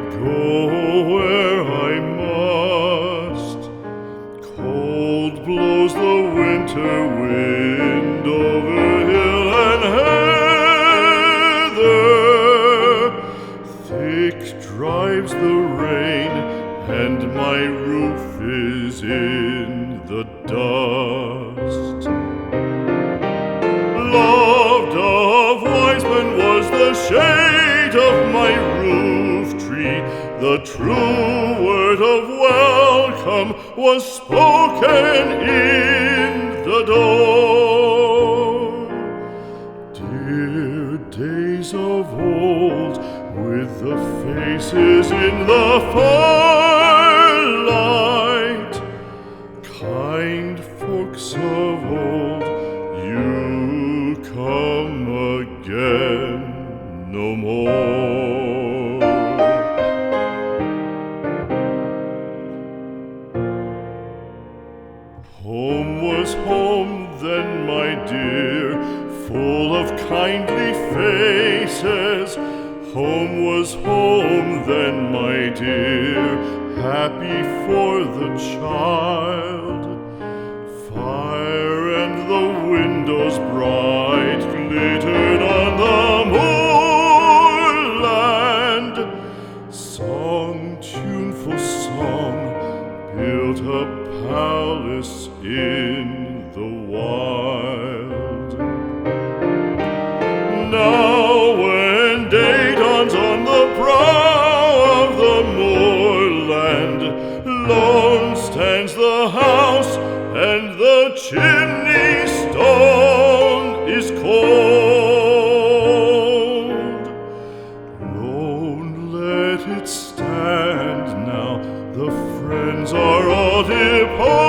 go where I must. Cold blows the winter wind over hill and heather. Thick drives the rain, and my roof is in the dust. Loved of wise men was the shade of my roof tree. The true word of welcome was spoken in the door. Dear days of old, with the faces in the firelight, kind folks of old, you come again no more. Home was home then, my dear, full of kindly faces. Home was home then, my dear, happy for the child. Fire and the windows bright glittered on the moorland. Song, tuneful song, built a palace in the wild. Now when day dawns on the brow of the moorland, lone stands the house, and the chimney stone is cold. Lone, let it stand now, the friends are all departed.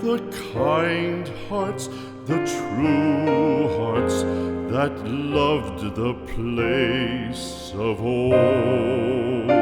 The kind hearts, the true hearts, that loved the place of old.